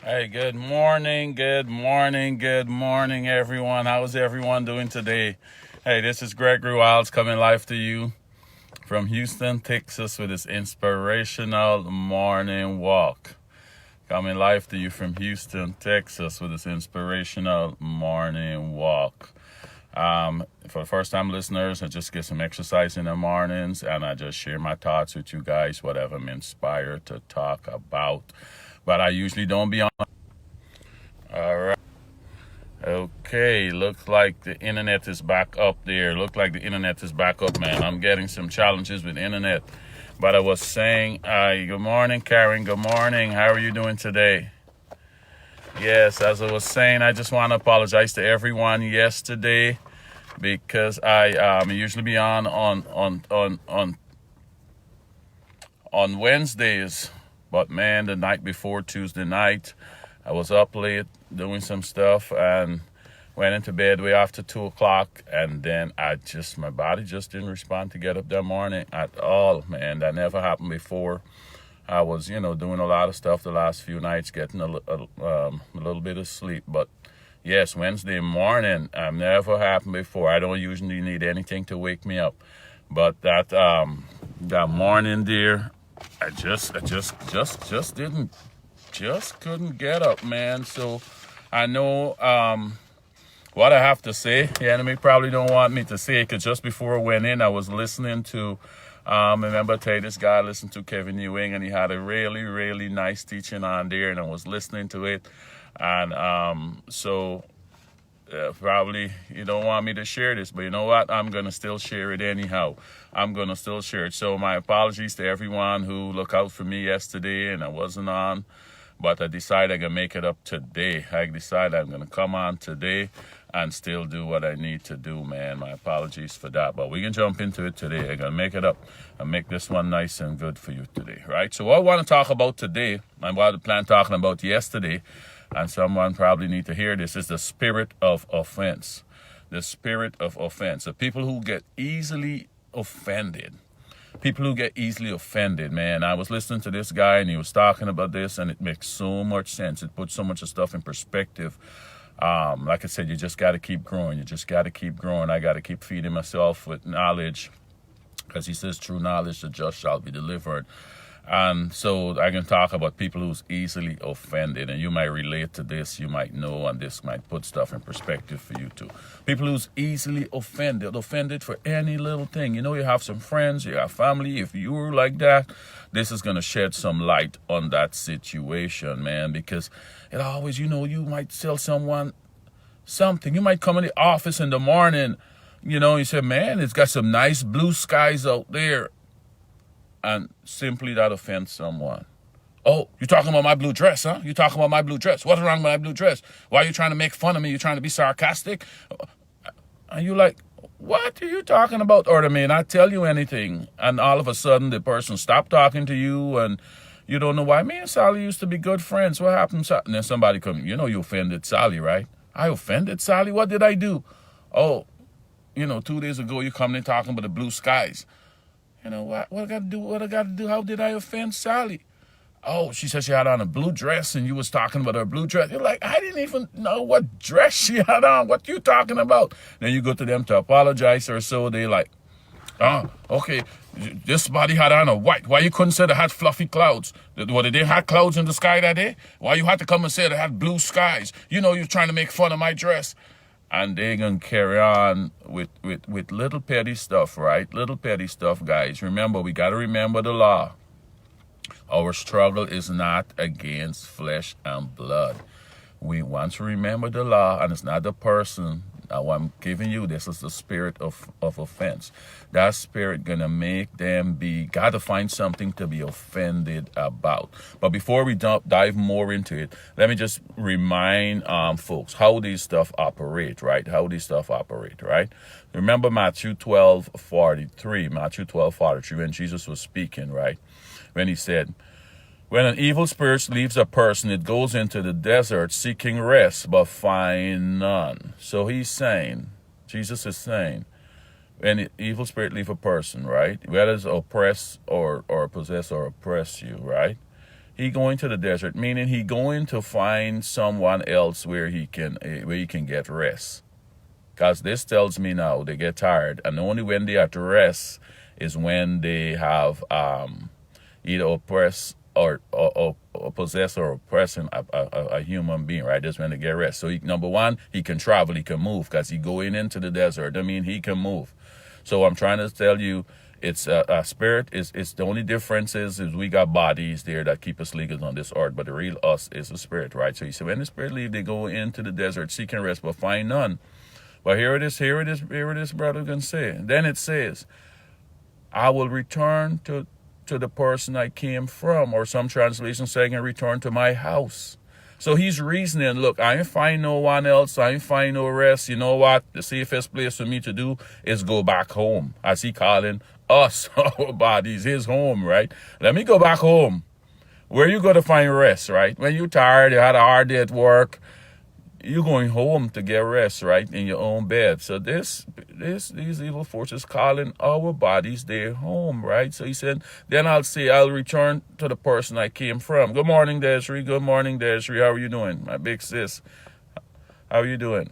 Hey, good morning, everyone. How's everyone doing today? Hey, this is Gregory Wilds coming live to you from Houston, Texas with this inspirational morning walk. Coming live to you from Houston, Texas with this inspirational morning walk. For the first time listeners, I just get some exercise in the mornings and I just share my thoughts with you guys, whatever I'm inspired to talk about. But I usually don't be on. All right. Okay, looks like the internet is back up there. Look like the internet is back up, man. I'm getting some challenges with internet. But I was saying, good morning, Karen. Good morning. How are you doing today? Yes, as I was saying, I just want to apologize to everyone yesterday because I usually be on Wednesdays, but man, the night before Tuesday night, I was up late doing some stuff and went into bed way after 2 o'clock, and then my body just didn't respond to get up that morning at all, man. That never happened before. I was, doing a lot of stuff the last few nights, getting a little bit of sleep, but yes, Wednesday morning, never happened before. I don't usually need anything to wake me up, but that morning, dear, I just couldn't get up, man. So I know what I have to say. The enemy probably don't want me to say it because just before I went in, I was listening to. Remember, I tell you, this guy I listened to Kevin Ewing, and he had a really, really nice teaching on there, and I was listening to it, and probably you don't want me to share this, but you know what? I'm going to still share it anyhow. I'm going to still share it. So my apologies to everyone who looked out for me yesterday and I wasn't on, but I decided I'm going to make it up today. I decided I'm going to come on today and still do what I need to do, man. My apologies for that, but we can jump into it today. I'm going to make it up and make this one nice and good for you today, right? So what I want to talk about today, and what I planned talking about yesterday, and someone probably need to hear this, is the spirit of offense. The spirit of offense. The people who get easily offended. People who get easily offended, man. I was listening to this guy and he was talking about this, and it makes so much sense. It puts so much of stuff in perspective. Like I said, you just got to keep growing. You just got to keep growing. I got to keep feeding myself with knowledge, because he says true knowledge, the just shall be delivered. And so I can talk about people who's easily offended, and you might relate to this, you might know, and this might put stuff in perspective for you too. People who's easily offended for any little thing. You have some friends, you have family. If you're like that, this is going to shed some light on that situation, man, because it always, you might tell someone something. You might come in the office in the morning, you say, man, it's got some nice blue skies out there. And simply that offends someone. Oh, you talking about my blue dress, huh? You talking about my blue dress? What's wrong with my blue dress? Why are you trying to make fun of me? You trying to be sarcastic? And you like, what are you talking about? Or I mean, I tell you anything, and all of a sudden the person stopped talking to you, and you don't know why. Me and Sally used to be good friends. What happened? And then somebody come, you offended Sally, right? I offended Sally? What did I do? Oh, 2 days ago you come in talking about the blue skies. What I got to do? What I got to do? How did I offend Sally? Oh, she said she had on a blue dress, and you was talking about her blue dress. You're like, I didn't even know what dress she had on. What you talking about? Then you go to them to apologize or so. They like, oh, okay, this body had on a white. Why you couldn't say they had fluffy clouds? What, they had clouds in the sky that day? Why you had to come and say they had blue skies? You're trying to make fun of my dress. And they're going to carry on with little petty stuff, right? Little petty stuff, guys. Remember, we got to remember the law. Our struggle is not against flesh and blood. We want to remember the law, and it's not the person. Now, I'm giving you, this is the spirit of offense. That spirit going to make them got to find something to be offended about. But before we dive more into it, let me just remind folks how these stuff operate, right? Right? Remember Matthew 12:43, when Jesus was speaking, right? When he said, when an evil spirit leaves a person, it goes into the desert seeking rest, but find none. So Jesus is saying, when an evil spirit leaves a person, right? Whether it's oppress or possess or oppress you, right? He going to the desert, meaning he going to find someone else where he can get rest. Because this tells me now they get tired, and only when they at rest is when they have either oppressed or possess or oppressing a human being, right? That's when they get rest. So number one, he can travel, he can move, because he going into the desert. I mean, he can move. So I'm trying to tell you, it's a spirit. It's the only difference is we got bodies there that keep us legal on this earth, but the real us is a spirit, right? So he said, when the spirit leave, they go into the desert seeking rest, but find none. But here it is, brother can say. Then it says, I will return to the person I came from, or some translations saying, return to my house. So he's reasoning, look, I ain't find no one else, I ain't find no rest. You know what? The safest place for me to do is go back home, as he calling us, our bodies, his home, right? Let me go back home. Where you go to find rest, right? When you're tired, you had a hard day at work, you're going home to get rest, right, in your own bed. So these evil forces calling our bodies their home, right? So he said, then I'll return to the person I came from. Good morning, Desiree. Good morning, Desiree. How are you doing, my big sis? How are you doing?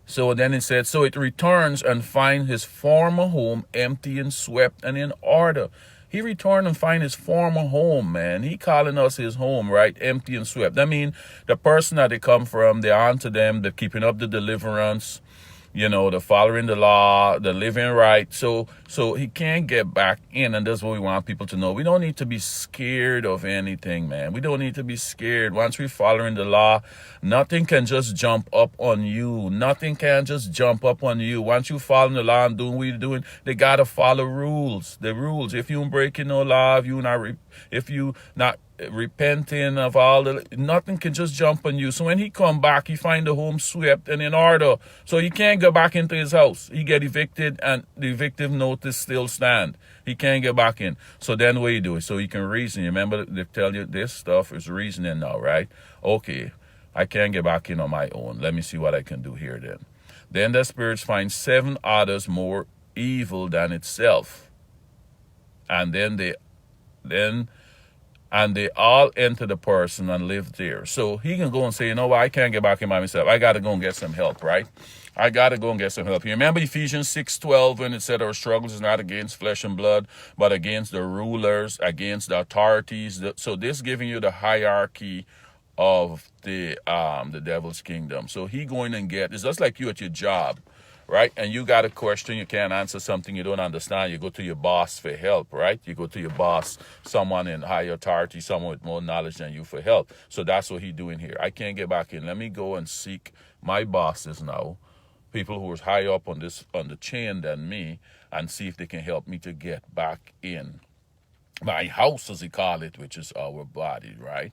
So then it said, so it returns and finds his former home empty and swept and in order. He returned and find his former home, man. He calling us his home, right? Empty and swept. I mean, the person that they come from, they're onto them, they're keeping up the deliverance, they're following the law, they're living right. So he can't get back in, and that's what we want people to know. We don't need to be scared of anything, man. We don't need to be scared. Once we're following the law, nothing can just jump up on you. Nothing can just jump up on you. Once you follow the law and doing what you're doing, they gotta follow rules. The rules. If you breaking no law, if you not repenting of nothing can just jump on you. So when he come back, he find the home swept and in order. So he can't go back into his house. He get evicted, and the evictive notice still stand. He can't get back in. So then what you do? So he can reason. You remember they tell you this stuff is reasoning now, right? Okay, I can't get back in on my own. Let me see what I can do here then. Then the spirits find 7 others more evil than itself. And and they all enter the person and live there. So he can go and say, what, I can't get back in by myself. I got to go and get some help, right? I got to go and get some help. You remember Ephesians 6:12 when it said our struggles is not against flesh and blood, but against the rulers, against the authorities. So this giving you the hierarchy of the devil's kingdom. So he going and it's just like you at your job, right? And you got a question, you can't answer something you don't understand, you go to your boss for help, right? You go to your boss, someone in higher authority, someone with more knowledge than you for help. So that's what he's doing here. I can't get back in. Let me go and seek my bosses now, people who are higher up on the chain than me, and see if they can help me to get back in my house, as he call it, which is our body, right?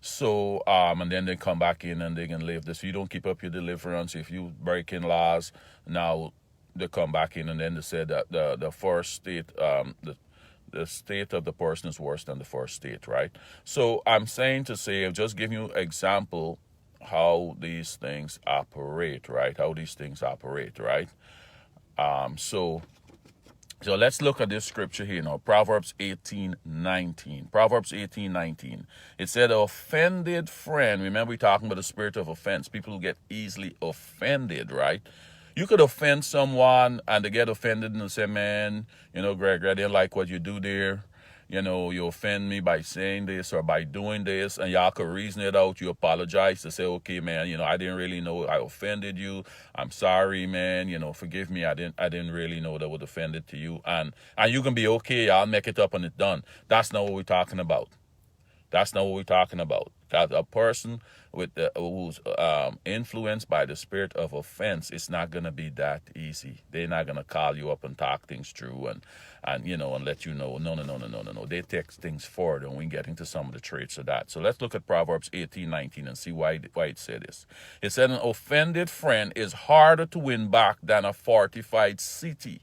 So, and then they come back in and they can live this. If you don't keep up your deliverance, if you break in laws, now they come back in, and then they said that the first state, the state of the person is worse than the first state, right? So I'm saying to say, I'm just giving you an example how these things operate, right? So let's look at this scripture here now. Proverbs 18:19. Proverbs 18:19. It said, offended friend. Remember, we're talking about the spirit of offense. People who get easily offended, right? You could offend someone and they get offended and say, man, Greg, I didn't like what you do there. You offend me by saying this or by doing this, and y'all could reason it out. You apologize to say, okay, man, I didn't really know I offended you. I'm sorry, man. Forgive me. I didn't really know that was offended to you. And you can be okay. I'll make it up and it's done. That's not what we're talking about. That's not what we're talking about. That a person who's influenced by the spirit of offense, it's not going to be that easy. They're not going to call you up and talk things through and let you know. No. They take things forward, and we get into some of the traits of that. So let's look at Proverbs 18:19 and see why it said this. It said, an offended friend is harder to win back than a fortified city.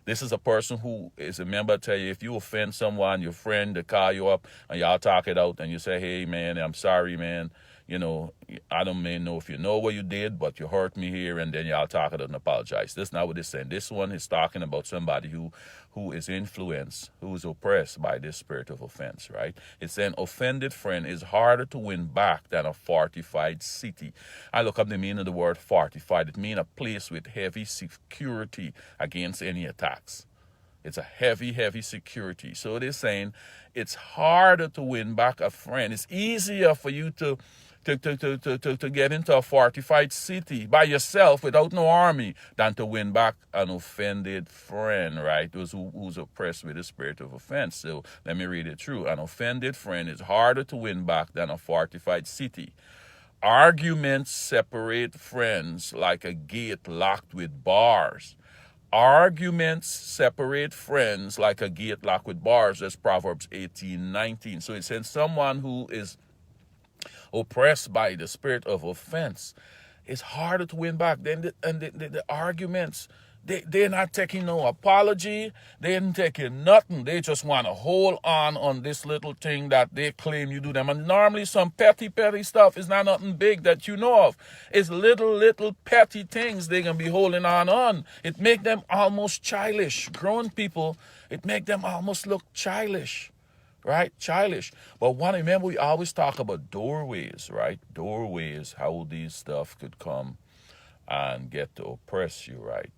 This is a person who is a member. Tell you, if you offend someone, your friend, they call you up and y'all talk it out and you say, hey, man, I'm sorry, man. You know, I don't may know if you know what you did, but you hurt me here, and then y'all talk it and apologize. That's not what it's saying. This one is talking about somebody who is influenced, who is oppressed by this spirit of offense, right? It's saying offended friend is harder to win back than a fortified city. I look up the meaning of the word fortified. It means a place with heavy security against any attacks. It's a heavy, heavy security. So it is saying it's harder to win back a friend. It's easier for you to get into a fortified city by yourself without no army than to win back an offended friend, right? Those who's oppressed with the spirit of offense. So let me read it through. An offended friend is harder to win back than a fortified city. Arguments separate friends like a gate locked with bars. Arguments separate friends like a gate locked with bars. That's Proverbs 18:19. So it says someone who is oppressed by the spirit of offense, it's harder to win back. Then the arguments, they're not taking no apology. They ain't taking nothing. They just want to hold on this little thing that they claim you do them. And normally some petty stuff is not nothing big that you know of. It's little petty things they can be holding on. It make them almost childish. Grown people, it make them almost look childish. Right? Childish. But remember, we always talk about doorways, right? Doorways, how these stuff could come and get to oppress you, right?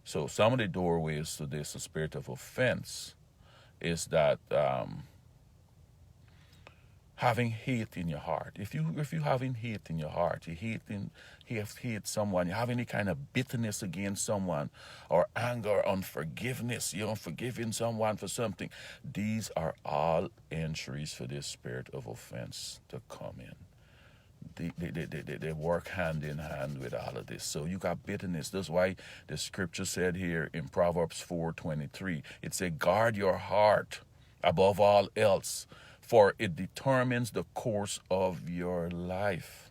So some of the doorways to this spirit of offense is that having hate in your heart. If you having hate in your heart, you hate someone, you have any kind of bitterness against someone, or anger, unforgiveness, you're unforgiving someone for something, these are all entries for this spirit of offense to come in. They work hand in hand with all of this. So you got bitterness. That's why the scripture said here in Proverbs 4:23, it said, guard your heart above all else, for it determines the course of your life.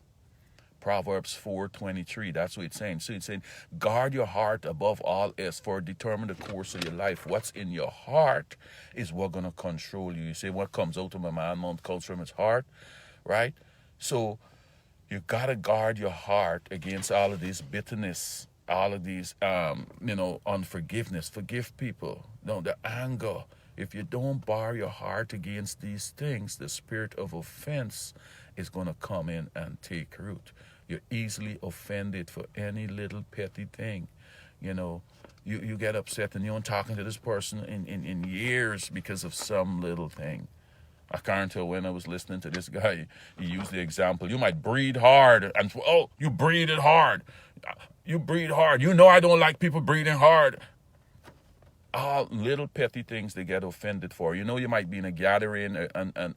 Proverbs 4:23, that's what it's saying. So it's saying, guard your heart above all else, for it determines the course of your life. What's in your heart is what's going to control you. You say, what comes out of a man's mouth comes from his heart, right? So you got to guard your heart against all of this bitterness, all of these, unforgiveness. Forgive people. No, the anger. If you don't bar your heart against these things, the spirit of offense is going to come in and take root. You're easily offended for any little petty thing. You get upset and you aren't talking to this person in years because of some little thing. I can't tell when I was listening to this guy, he used the example, you might breathe hard, and you breathe it hard. You breathe hard. You know I don't like people breathing hard. All little petty things they get offended for. You might be in a gathering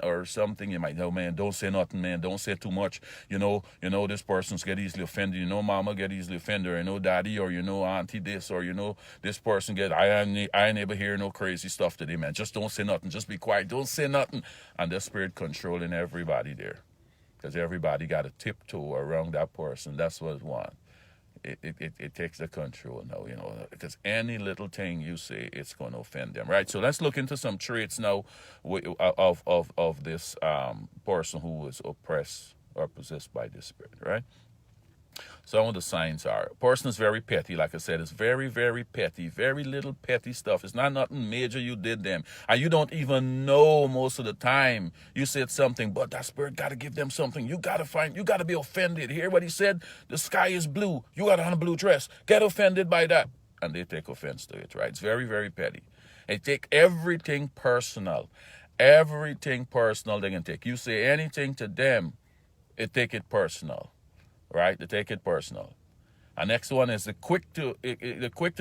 or something. You might know, man, don't say nothing, man. Don't say too much. This person's get easily offended. Mama get easily offended. Or daddy, or auntie this, or this person get. I ain't able hear no crazy stuff today, man. Just don't say nothing. Just be quiet. Don't say nothing. And the spirit controlling everybody there, because everybody got to tiptoe around that person. That's what it wants. It takes the control now, because any little thing you say, it's going to offend them, right? So let's look into some traits now of this person who is oppressed or possessed by this spirit, right? Some of the signs are, a person is very petty. Like I said, it's very, very petty, very little petty stuff. It's not nothing major you did them. And you don't even know most of the time you said something, but that spirit got to give them something. You got to be offended. Hear what he said? The sky is blue. You got on a blue dress. Get offended by that. And they take offense to it, right? It's very, very petty. They take everything personal. Everything personal they can take. You say anything to them, they take it personal. Right? They take it personal. Our next one is the quick to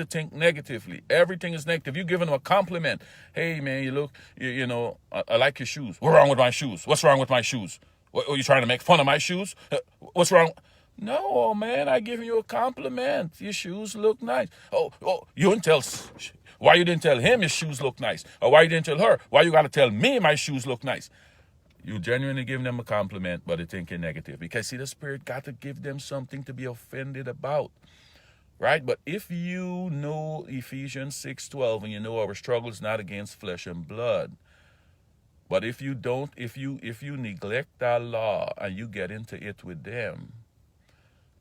think negatively. Everything is negative. You give them a compliment. Hey man, you look, I like your shoes. What's wrong with my shoes? What's wrong with my shoes? What, are you trying to make fun of my shoes? What's wrong? No, man, I give you a compliment. Your shoes look nice. Oh, you didn't tell. Why you didn't tell him his shoes look nice? Or why you didn't tell her? Why you got to tell me my shoes look nice? You genuinely giving them a compliment, but they're thinking negative. Because, see, the spirit got to give them something to be offended about, right? But if you know Ephesians 6:12 and you know our struggle is not against flesh and blood, But if you don't, if you neglect that law and you get into it with them,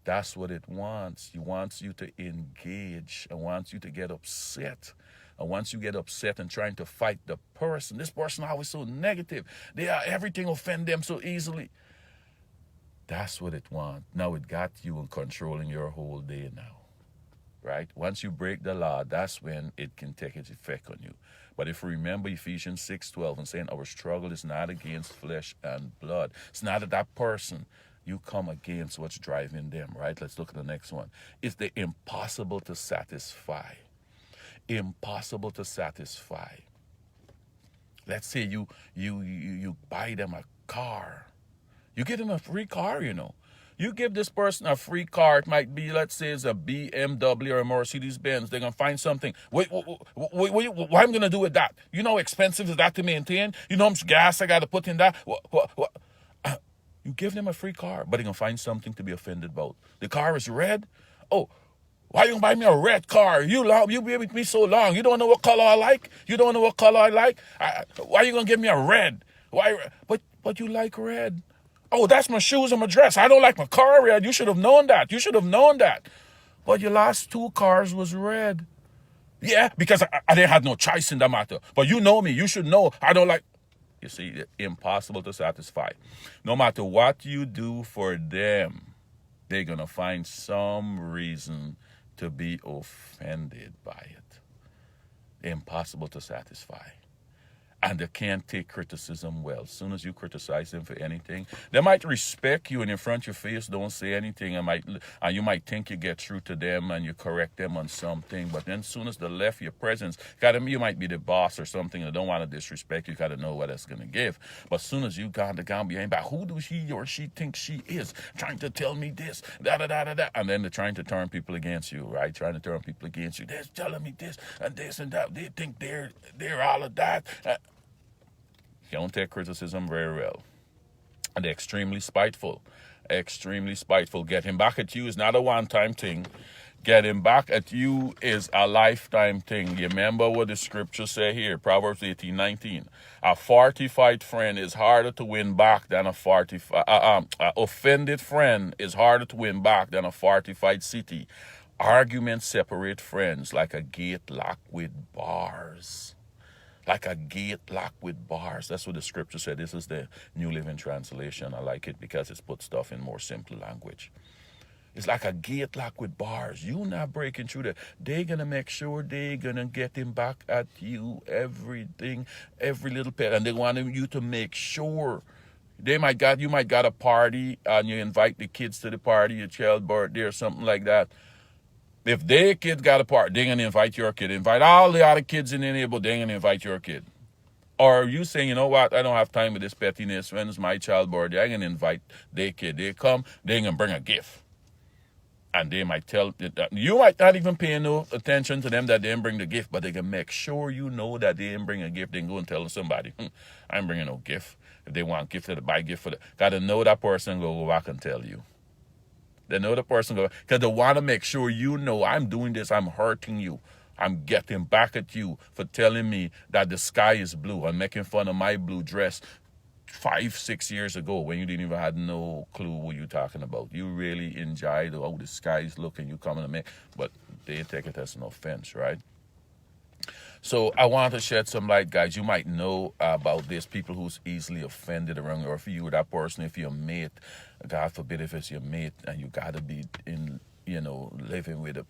that's what it wants. It wants you to engage. It wants you to get upset. And once you get upset and trying to fight the person, this person always so negative. They are everything offend them so easily. That's what it wants. Now it got you in controlling your whole day now. Right? Once you break the law, that's when it can take its effect on you. But if you remember Ephesians 6:12 and saying our struggle is not against flesh and blood. It's not that person. You come against what's driving them, right? Let's look at the next one. It's the impossible to satisfy. Impossible to satisfy. Let's say you buy them a car. You give them a free car, you know. You give this person a free car. It might be, let's say, it's a BMW or a Mercedes-Benz. They're going to find something. What I'm going to do with that? You know how expensive is that to maintain? You know how much gas I got to put in that? What? You give them a free car, but they're going to find something to be offended about. The car is red. Oh, why you going to buy me a red car? You be with me so long. You don't know what color I like? You don't know what color I like? Why you going to give me a red? Why? But you like red. Oh, that's my shoes and my dress. I don't like my car red. You should have known that. You should have known that. But your last 2 cars was red. Yeah, because I didn't have no choice in the matter. But you know me. You should know I don't like... You see, impossible to satisfy. No matter what you do for them, they're going to find some reason to be offended by it. Impossible to satisfy. And they can't take criticism well. As soon as you criticize them for anything, they might respect you and in front of your face don't say anything, and you might think you get through to them and you correct them on something. But then as soon as they left your presence, you might be the boss or something and don't want to disrespect you, got to know what it's going to give. But as soon as you gone behind back, who does he or she think she is? Trying to tell me this, da-da-da-da-da. And then they're trying to turn people against you, right? Trying to turn people against you. They're telling me this and this and that. They think they're all of that. You don't take criticism very well. And they're extremely spiteful. Extremely spiteful. Getting back at you is not a one-time thing. Getting back at you is a lifetime thing. You remember what the scriptures say here, Proverbs 18:19. A fortified friend is harder to win back than offended friend is harder to win back than a fortified city. Arguments separate friends like a gate locked with bars. Like a gate locked with bars. That's what the scripture said. This is the New Living Translation. I like it because it's put stuff in more simple language. It's like a gate locked with bars. You not breaking through that. They're going to make sure they're going to get him back at you. Everything, every little pet. And they want you to make sure. You might got a party and you invite the kids to the party, your child's birthday or something like that. If their kid got a party, they're going to invite your kid. Invite all the other kids in the neighborhood, they're going to invite your kid. Or you saying, you know what, I don't have time with this pettiness. When it's my child's birthday, I'm going to invite their kid. They come, they're going to bring a gift. And they might tell, you might not even pay no attention to them that they didn't bring the gift, but they can make sure you know that they didn't bring a gift. They can go and tell somebody, I ain't bringing no gift. If they want gift, they buy gift for them. Got to know that person, go back and tell you. They know the person because they want to make sure you know I'm doing this, I'm hurting you. I'm getting back at you for telling me that the sky is blue and making fun of my blue dress 5-6 years ago when you didn't even have no clue what you're talking about. You really enjoyed how the sky is looking, you coming to me, but they take it as an offense, right? So I want to shed some light, guys. You might know about this, people who's easily offended around you, or if you were that person, if you're a mate, God forbid if it's your mate, and you got to be living with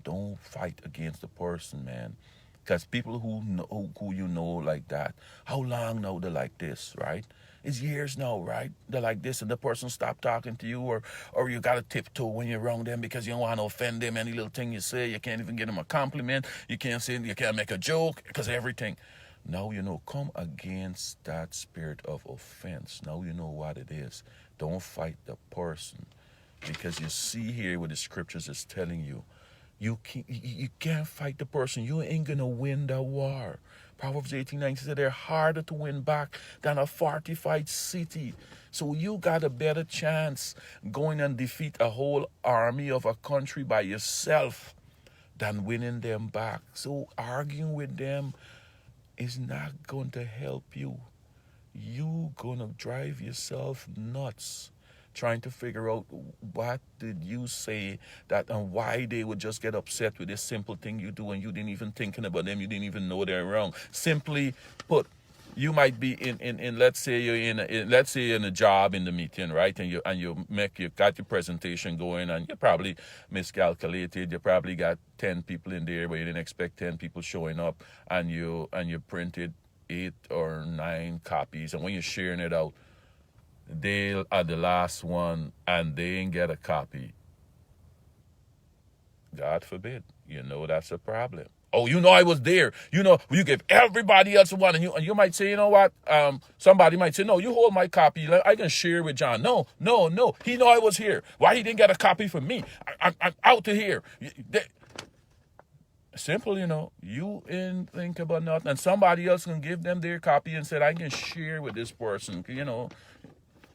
don't fight against the person, man. Because people who you know like that, how long now they're like this, right? It's years now, right? They're like this, and the person stop talking to you, or you got to tiptoe when you're around them because you don't want to offend them. Any little thing you say, you can't even give them a compliment. You can't make a joke because everything. Now you know, come against that spirit of offense. Now you know what it is. Don't fight the person, because you see here what the scriptures is telling you. You can't fight the person. You ain't going to win the war. Proverbs 18:9 says they're harder to win back than a fortified city. So you got a better chance going and defeat a whole army of a country by yourself than winning them back. So arguing with them, is not going to help you. You gonna drive yourself nuts trying to figure out what did you say that and why they would just get upset with this simple thing you do and you didn't even thinking about them, you didn't even know they're wrong. Simply put, you might be in let's say you're let's say you're in a job in the meeting, right? And you got your presentation going and you probably miscalculated. You probably got 10 people in there where you didn't expect 10 people showing up, and you printed 8 or 9 copies, and when you're sharing it out, they are the last one and they ain't get a copy. God forbid. That's a problem. Oh, I was there. You give everybody else one, and you might say, you know what? Somebody might say, no, you hold my copy. I can share with John. No, no, no. He know I was here. Why he didn't get a copy for me? I'm out to here. Simple, you ain't think about nothing, and somebody else can give them their copy and said, I can share with this person.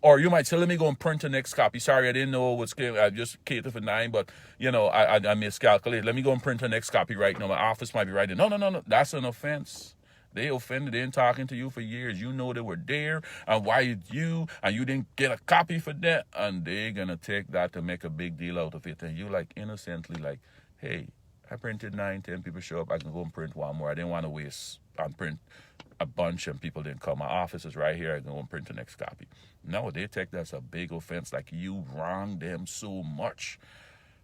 Or you might say, let me go and print the next copy. Sorry, I didn't know what's going. I just catered for 9, but I miscalculated. Let me go and print the next copy right now. My office might be right there. No, no, no, no. That's an offense. They offended. They been talking to you for years. You know they were there, and why and you didn't get a copy for that, and they're gonna take that to make a big deal out of it, and you like innocently like, hey, I printed 9, 10 people show up. I can go and print one more. I didn't want to waste and print a bunch and people didn't come. My office is right here. I can go and print the next copy. No, they take that as a big offense, like you wronged them so much.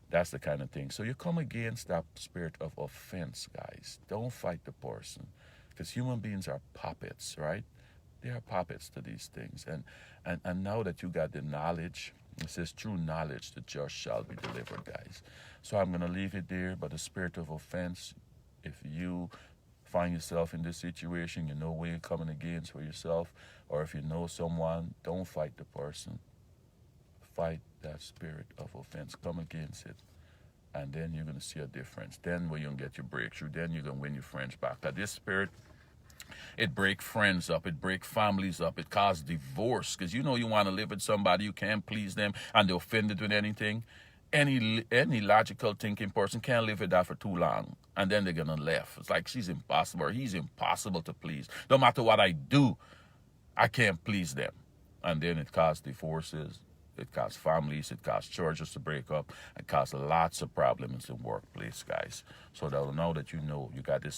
That's the kind of thing. So you come against that spirit of offense, guys. Don't fight the person, because human beings are puppets, right? They are puppets to these things. And now that you got the knowledge, it says true knowledge, the just shall be delivered, guys. So I'm going to leave it there. But the spirit of offense, if you find yourself in this situation, you know where you're coming against for yourself, or if you know someone, don't fight the person. Fight that spirit of offense. Come against it. And then you're going to see a difference. Then when you're going to get your breakthrough, then you're going to win your friends back. That this spirit, it break friends up, it break families up, it cause divorce, because you want to live with somebody, you can't please them, and they're offended with anything. Any logical thinking person can't live with that for too long, and then they're gonna left. It's like she's impossible or he's impossible to please. No matter what I do, I can't please them, and then it causes divorces, it causes families, it causes churches to break up, it causes lots of problems in the workplace, guys. So now that you got this